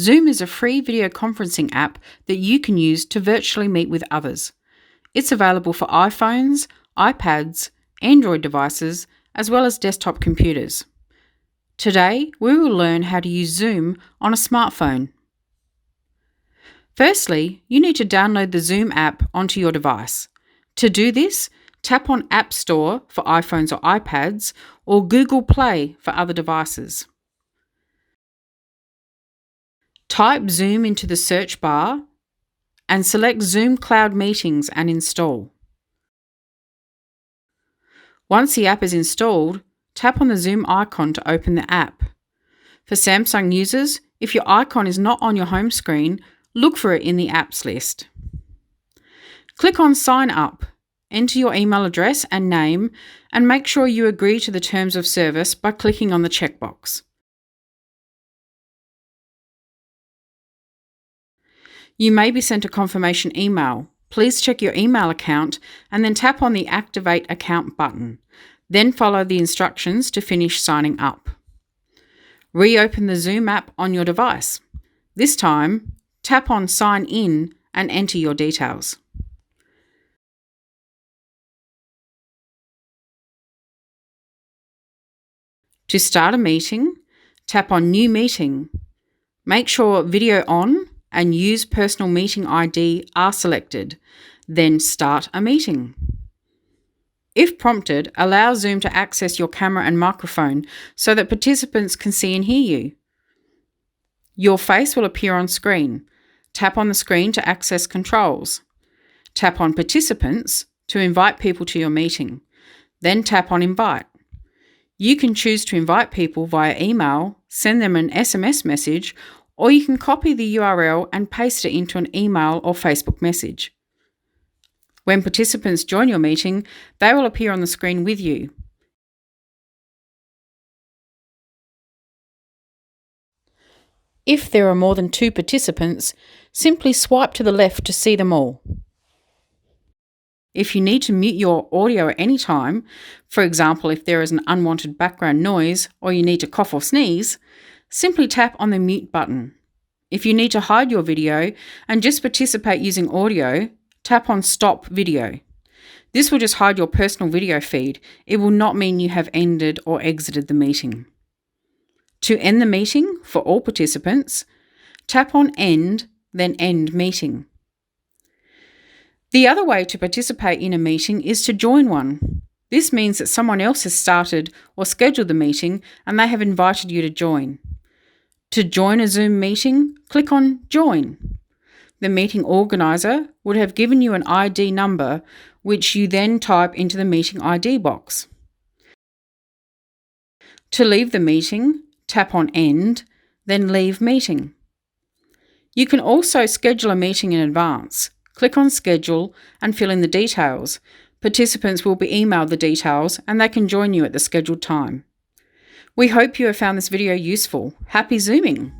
Zoom is a free video conferencing app that you can use to virtually meet with others. It's available for iPhones, iPads, Android devices, as well as desktop computers. Today, we will learn how to use Zoom on a smartphone. Firstly, you need to download the Zoom app onto your device. To do this, tap on App Store for iPhones or iPads or Google Play for other devices. Type Zoom into the search bar and select Zoom Cloud Meetings and install. Once the app is installed, tap on the Zoom icon to open the app. For Samsung users, if your icon is not on your home screen, look for it in the apps list. Click on Sign Up, enter your email address and name, and make sure you agree to the terms of service by clicking on the checkbox. You may be sent a confirmation email. Please check your email account and then tap on the Activate Account button. Then follow the instructions to finish signing up. Reopen the Zoom app on your device. This time, tap on Sign In and enter your details. To start a meeting, tap on New Meeting. Make sure Video On and Use Personal Meeting ID are selected. Then start a meeting. If prompted, allow Zoom to access your camera and microphone so that participants can see and hear you. Your face will appear on screen. Tap on the screen to access controls. Tap on Participants to invite people to your meeting. Then tap on Invite. You can choose to invite people via email, send them an SMS message, or you can copy the URL and paste it into an email or Facebook message. When participants join your meeting, they will appear on the screen with you. If there are more than 2 participants, simply swipe to the left to see them all. If you need to mute your audio at any time, for example if there is an unwanted background noise or you need to cough or sneeze, simply tap on the mute button. If you need to hide your video and just participate using audio, tap on Stop Video. This will just hide your personal video feed. It will not mean you have ended or exited the meeting. To end the meeting for all participants, tap on End, then End Meeting. The other way to participate in a meeting is to join one. This means that someone else has started or scheduled the meeting and they have invited you to join. To join a Zoom meeting, click on Join. The meeting organiser would have given you an ID number, which you then type into the meeting ID box. To leave the meeting, tap on End, then Leave Meeting. You can also schedule a meeting in advance. Click on Schedule and fill in the details. Participants will be emailed the details and they can join you at the scheduled time. We hope you have found this video useful. Happy Zooming!